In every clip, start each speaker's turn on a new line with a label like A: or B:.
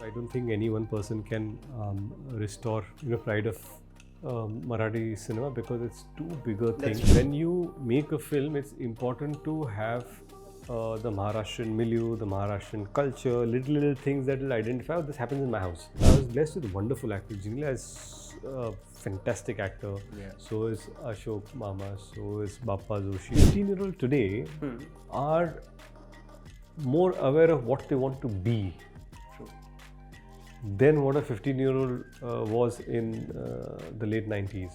A: I don't think any one person can restore pride of Marathi cinema because it's too big a thing. When you make a film, it's important to have the Maharashtrian milieu, the Maharashtrian culture, little things that will identify. Oh, this happens in my house. I was blessed with wonderful actors. Jingle is a fantastic actor.
B: Yeah.
A: So is Ashok Mama. So is Bappa Joshi. 15-year-old today are more aware of what they want to be than what a 15-year-old was in the late 90s.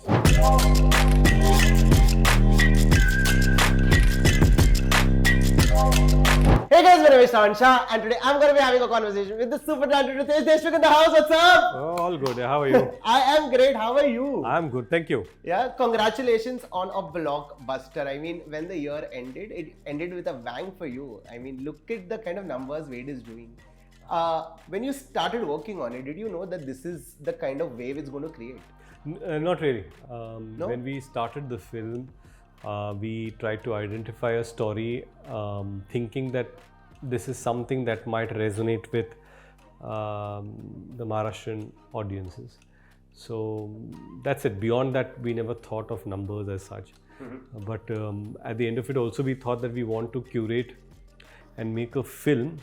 B: Hey guys, my name is Shravan Shah and today I'm going to be having a conversation with the super talented Riteish Deshmukh in the house. What's up?
A: Oh, all good. How are you?
B: I am great. How are you?
A: I'm good. Thank you.
B: Yeah, congratulations on a blockbuster. I mean, when the year ended, it ended with a bang for you. I mean, look at the kind of numbers Wade is doing. When you started working on it, did you know that this is the kind of wave it's going to create?
A: Not really.
B: No?
A: When we started the film, we tried to identify a story, thinking that this is something that might resonate with the Maharashtrian audiences. So that's it. Beyond that, we never thought of numbers as such. But at the end of it also, we thought that we want to curate and make a film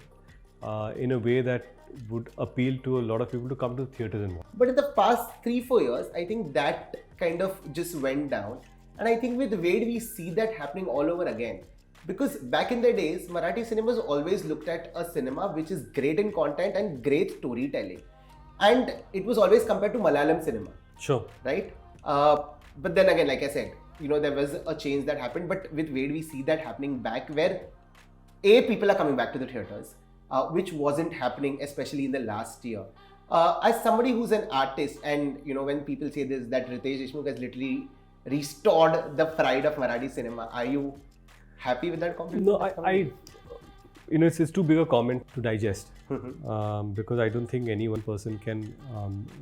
A: in a way that would appeal to a lot of people to come to the theatres and watch.
B: But in the past 3-4 years, I think that kind of just went down. And I think with Wade, we see that happening all over again. Because back in the days, Marathi cinema was always looked at a cinema which is great in content and great storytelling. And it was always compared to Malayalam cinema.
A: Sure.
B: Right? But then again, like I said, there was a change that happened. But with Wade, we see that happening back where people are coming back to the theatres, which wasn't happening, especially in the last year. As somebody who's an artist, and when people say this, that Riteish Deshmukh has literally restored the pride of Marathi cinema, are you happy with that comment?
A: No, it's too big a comment to digest because I don't think any one person can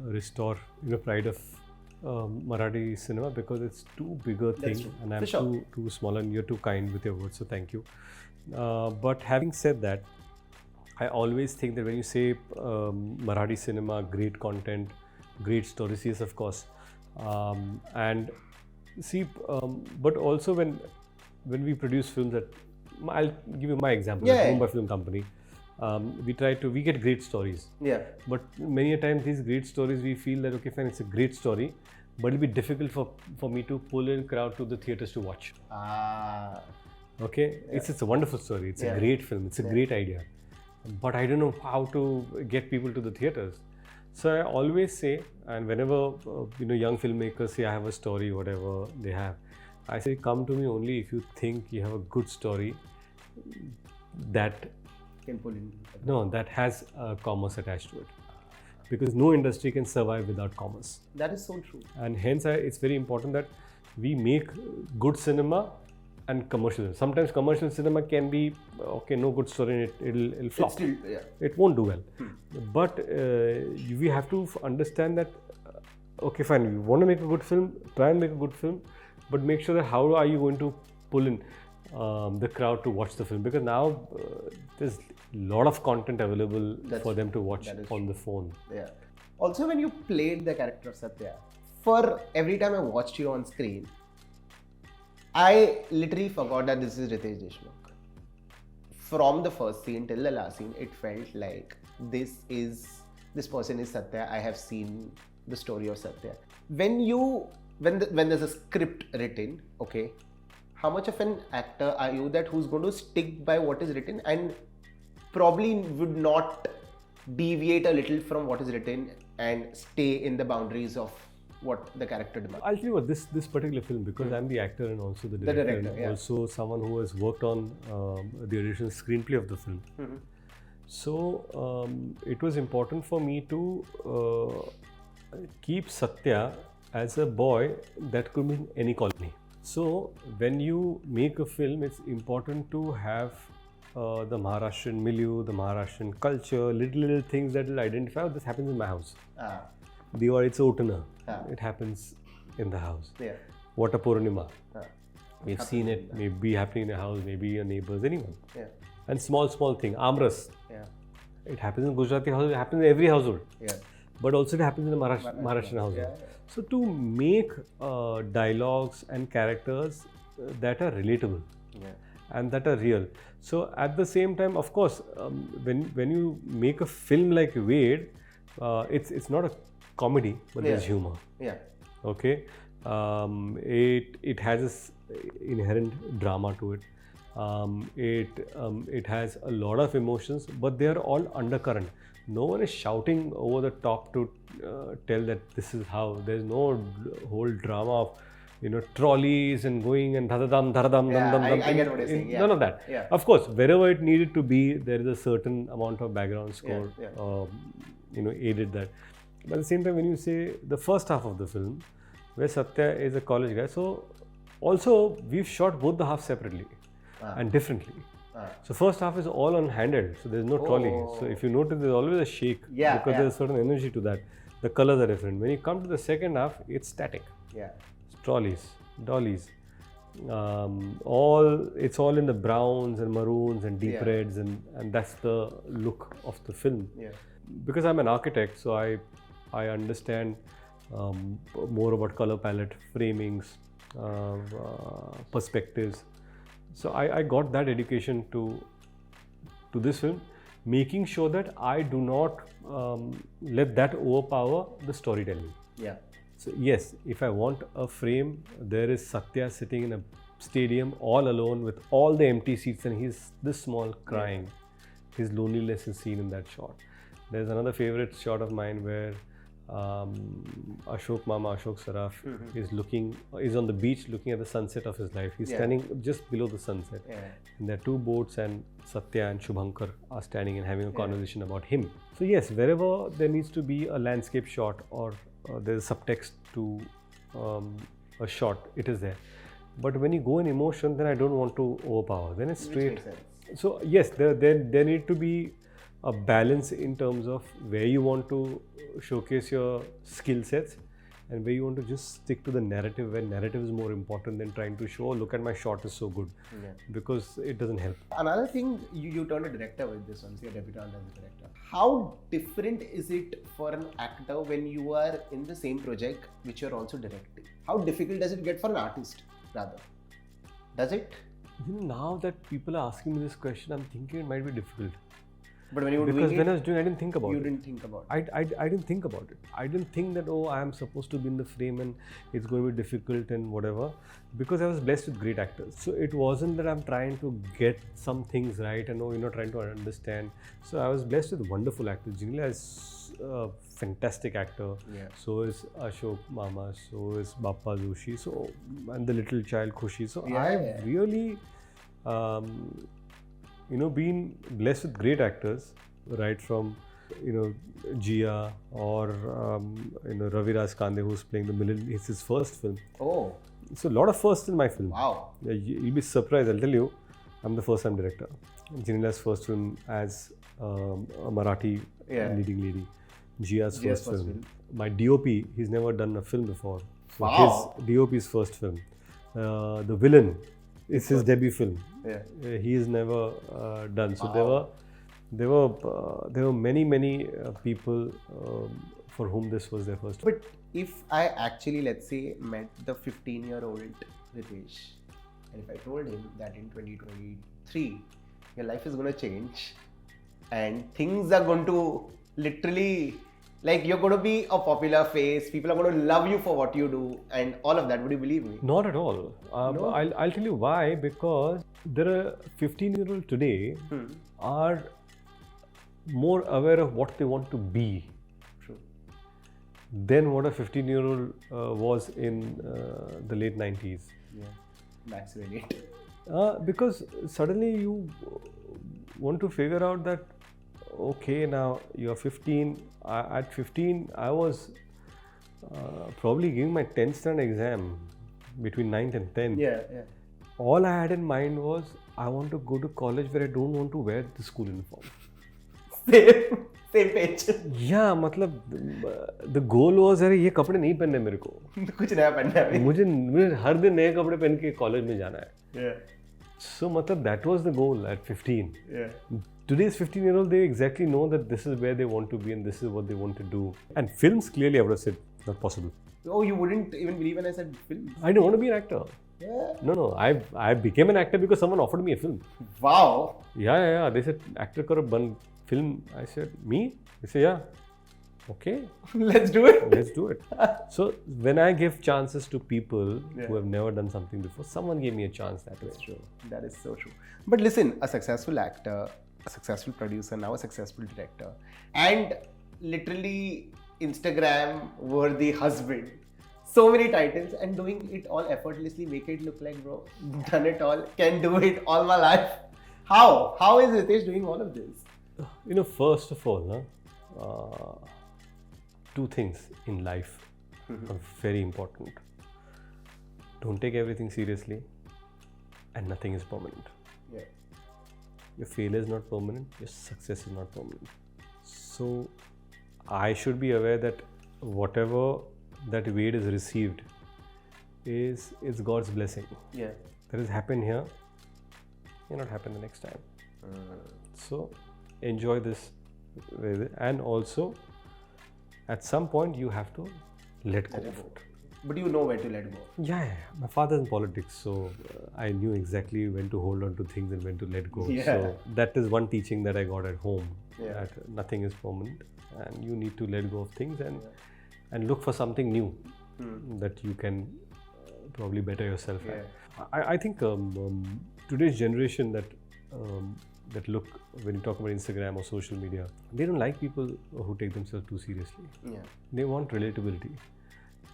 A: restore pride of Marathi cinema because it's too big a thing, and I'm too small and you're too kind with your words, so thank you. But having said that, I always think that when you say Marathi cinema, great content, great stories, yes, of course, and see, but also when we produce films, that I'll give you my example. At Mumbai Film Company, we get great stories.
B: Yeah.
A: But many a times these great stories, we feel that okay, fine, it's a great story, but it'll be difficult for me to pull in crowd to the theatres to watch. Okay, it's a wonderful story. It's a great film. It's a great idea, but I don't know how to get people to the theatres. So I always say, and whenever young filmmakers say I have a story, whatever they have, I say come to me only if you think you have a good story that
B: can pull in.
A: that has commerce attached to it, because no industry can survive without commerce.
B: That is so true.
A: And hence it's very important that we make good cinema and commercial. Sometimes commercial cinema can be no good story in it'll flop. It won't do well. But we have to understand that okay, fine, you want to make a good film, try and make a good film, but make sure that how are you going to pull in the crowd to watch the film, because now there's a lot of content available for them to watch on the phone.
B: Yeah. Also, when you played the character of Satya, for every time I watched you on screen, I literally forgot that this is Riteish Deshmukh. From the first scene till the last scene, it felt like this person is Satya. I have seen the story of Satya. When there's a script written, okay, how much of an actor are you that who's going to stick by what is written and probably would not deviate a little from what is written and stay in the boundaries of what the character demands?
A: I'll tell you what, this particular film, because I'm the actor and also the director, and also someone who has worked on the original screenplay of the film. So it was important for me to keep Satya as a boy that could be in any colony. So when you make a film, it's important to have the Maharashtrian milieu, the Maharashtrian culture, little things that will identify. Oh, this happens in my house. Diwali's opener. It happens in the house. Water Purnima. We've seen it maybe happening in a house, maybe your neighbors, anyone. And small thing. Amras. it happens in Gujarati household, it happens in every household.
B: Yeah.
A: But also it happens in the Maharashtrian household.
B: Yeah.
A: So to make dialogues and characters that are relatable
B: Yeah.
A: and that are real. So at the same time, of course, when you make a film like Wade, it's not a comedy, but there's humor.
B: Yeah.
A: Okay, it has this inherent drama to it. It has a lot of emotions, but they are all undercurrent. No one is shouting over the top to tell that this is how. There's no whole drama of trolleys and going and dhadadam, dhadadam,
B: Yeah,
A: dam, dam,
B: I get what you're saying. Yeah.
A: None of that.
B: Yeah.
A: Of course, wherever it needed to be, there is a certain amount of background score, aided that. But at the same time, when you say the first half of the film, where Satya is a college guy, so also we've shot both the halves separately and differently. So first half is all on handheld, so there's no trolley. So if you notice, there's always a shake because there's a certain energy to that. The colors are different. When you come to the second half, it's static.
B: Yeah.
A: Trolleys, dollies, it's all in the browns and maroons and deep reds, and that's the look of the film.
B: Yeah.
A: Because I'm an architect, so I understand more about color palette, framings, perspectives. So I got that education to this film, making sure that I do not let that overpower the storytelling.
B: Yeah.
A: So yes, if I want a frame, there is Satya sitting in a stadium all alone with all the empty seats, and he's this small crying. His loneliness is seen in that shot. There's another favorite shot of mine where Ashok Saraf is on the beach looking at the sunset of his life. He's standing just below the sunset. Yeah. And there are two boats, and Satya and Shubhankar are standing and having a conversation about him. So yes, wherever there needs to be a landscape shot or there's subtext to a shot, it is there. But when you go in emotion, then I don't want to overpower. Then it's straight. So yes, there need to be a balance in terms of where you want to showcase your skill sets and where you want to just stick to the narrative, where narrative is more important than trying to show, look at my shot is so good, because it doesn't help.
B: Another thing, you turned a director with this one, so you're debutant as a director. How different is it for an actor when you are in the same project which you're also directing? How difficult does it get for an artist, rather? Does it?
A: Now that people are asking me this question, I'm thinking it might be difficult.
B: But when you were
A: because
B: doing
A: when I was doing, I didn't think about it.
B: You didn't think about it.
A: I didn't think about it. I didn't think that, I am supposed to be in the frame and it's going to be difficult and whatever, because I was blessed with great actors. So it wasn't that I'm trying to get some things right and trying to understand. So I was blessed with wonderful actors. Jinila is a fantastic actor. Yeah. So is Ashok Mama. So is Bappa Joshi. So, and the little child Khushi. So I've really been blessed with great actors, right from Jia or Ravi Raj Kande, who's playing the villain. It's his first film.
B: Oh,
A: so a lot of firsts in my film.
B: Wow.
A: You'll be surprised. I'll tell you, I'm the first-time director. Jinila's first film as a Marathi leading lady. Jia's first film. My DOP, he's never done a film before. So his DOP's first film. The villain. It's his debut film. Yeah. He has never done. So there were many people for whom this was their first.
B: But if I actually, let's say, met the 15-year-old Riteish, and if I told him that in 2023 your life is going to change and things are going to literally, like, you're going to be a popular face, people are going to love you for what you do and all of that, would you believe me?
A: Not at all. No? I'll tell you why. Because there are 15-year-olds today are more aware of what they want to be.
B: True.
A: Than what a 15-year-old was in the late 90s.
B: Yeah, that's really it.
A: Because suddenly you want to figure out that, okay, now you're 15. At 15, I was probably giving my 10th standard exam between 9th and 10th.
B: Yeah.
A: All I had in mind was, I want to go to college where I don't want to wear the school uniform.
B: Same page.
A: Yeah, मतलब the goal was, अरे ये कपड़े नहीं पहनने मेरे को.
B: कुछ नया पहनना है.
A: मुझे हर दिन नए कपड़े पहन के कॉलेज में जाना है.
B: Yeah.
A: So मतलब that was the goal at 15.
B: Yeah.
A: today's 15-year-old, they exactly know that this is where they want to be and this is what they want to do. And films, clearly I would have said, not possible.
B: Oh, you wouldn't even believe when I said film?
A: I didn't want to be an actor.
B: Yeah.
A: No. I became an actor because someone offered me a film.
B: Wow.
A: Yeah. They said, actor karo ban film. I said, me? They said, yeah. Okay.
B: Let's do it.
A: Let's do it. So when I give chances to people who have never done something before, someone gave me a chance that way.
B: That's true. That is so true. But listen, a successful actor, a successful producer, now a successful director, and literally Instagram-worthy husband. So many titles and doing it all effortlessly, make it look like, bro, done it all, can do it all my life. How? How is Riteish doing all of this?
A: First of all, two things in life are very important. Don't take everything seriously, and nothing is permanent.
B: Yeah.
A: Your failure is not permanent, your success is not permanent. So I should be aware that whatever that Wade has received is God's blessing.
B: Yeah.
A: That has happened here, may not happen the next time. So enjoy this, and also at some point you have to let go of it.
B: But you know where to let go.
A: Yeah. My father's in politics, so I knew exactly when to hold on to things and when to let go.
B: Yeah.
A: So that is one teaching that I got at home,
B: Yeah.
A: that nothing is permanent and you need to let go of things and look for something new that you can probably better yourself at. I think today's generation that look, when you talk about Instagram or social media, they don't like people who take themselves too seriously.
B: Yeah.
A: They want relatability.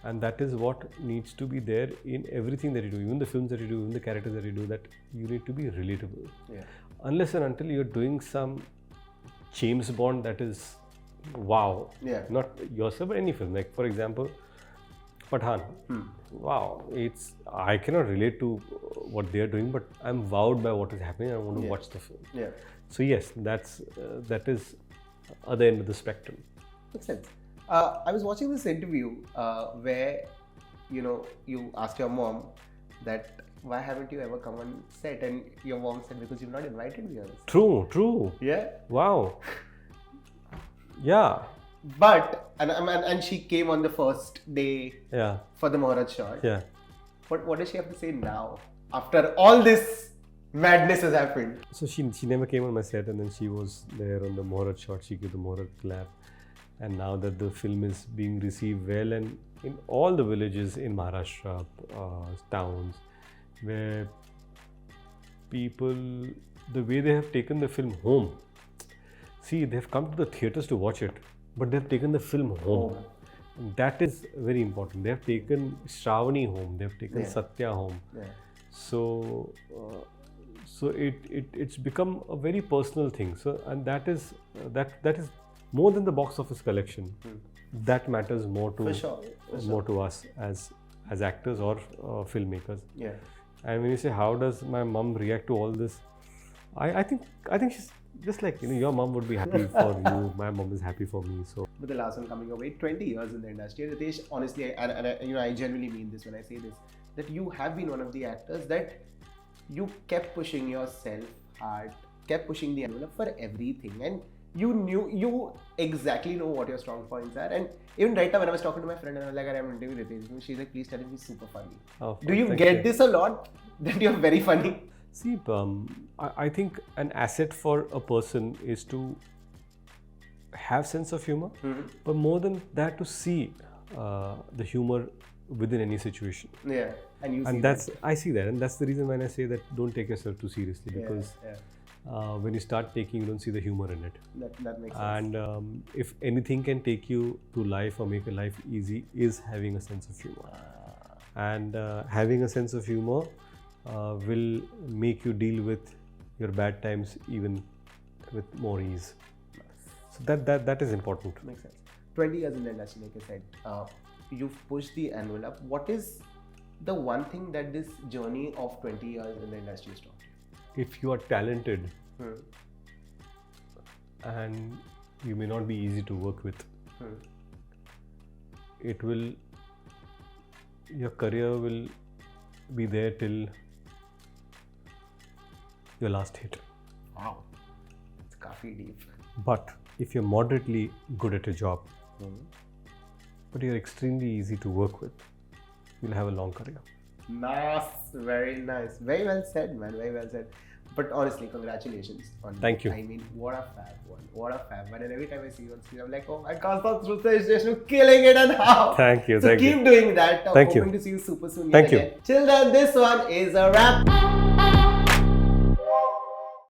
A: And that is what needs to be there in everything that you do, even the films that you do, even the characters that you do, that you need to be relatable.
B: Yeah.
A: Unless and until you're doing some James Bond that is wow.
B: Yeah.
A: Not yourself, but any film. Like, for example, Pathan. Wow. I cannot relate to what they're doing, but I'm wowed by what is happening. I want to watch the film.
B: Yeah.
A: So yes, that is other end of the spectrum.
B: Makes sense. I was watching this interview where, you asked your mom that why haven't you ever come on set, and your mom said because you've not invited me on this.
A: True.
B: Yeah.
A: Wow. Yeah.
B: But and she came on the first day for the Muhurat shot.
A: Yeah.
B: But what does she have to say now after all this madness has happened?
A: So she never came on my set, and then she was there on the Muhurat shot. She gave the Muhurat clap. And now that the film is being received well, and in all the villages in Maharashtra, towns, where people, the way they have taken the film home, see, they have come to the theatres to watch it, but they have taken the film home. And that is very important. They have taken Shravani home, they have taken Satya home.
B: Yeah.
A: So it's become a very personal thing. So, and that is more than the box office collection. That matters more to us as actors or filmmakers.
B: Yeah.
A: And when you say how does my mom react to all this, I think she's just like, your mom would be happy for you. My mom is happy for me. So.
B: But the last one coming away, 20 years in the industry, Riteish, honestly, I genuinely mean this when I say this, that you have been one of the actors that you kept pushing yourself hard, kept pushing the envelope for everything, and you exactly know what your strong points are. And even right now when I was talking to my friend and I was like, I'm interviewing Riteish, she's like, please tell him he's super funny. Do you get this a lot, that you're very funny?
A: See, I think an asset for a person is to have sense of humor, but more than that, to see the humor within any situation.
B: Yeah,
A: I see that, and that's the reason when I say that don't take yourself too seriously, because when you start taking, you don't see the humor in it.
B: That makes sense.
A: And if anything can take you to life or make your life easy, is having a sense of humor. And having a sense of humor will make you deal with your bad times even with more ease. So that is important.
B: Makes sense. 20 years in the industry, like I said, you've pushed the envelope. What is the one thing that this journey of 20 years in the industry has taught you?
A: If you are talented and you may not be easy to work with, your career will be there till your last hit.
B: Wow. काफी deep.
A: But if you're moderately good at your job, but you're extremely easy to work with, you'll have a long career.
B: Nice, very nice. Very well said, man. Very well said. But honestly, congratulations on
A: Thank you.
B: I mean, what a fab one. What a fab one. And every time I see you on screen, I'm like, oh my God, that's Riteish Deshmukh killing it and how.
A: Thank you.
B: So
A: Thank
B: keep
A: you.
B: doing that.
A: Thank you.
B: Hoping to see you super soon.
A: Thank
B: yet
A: you.
B: again. Till then, this one is a wrap.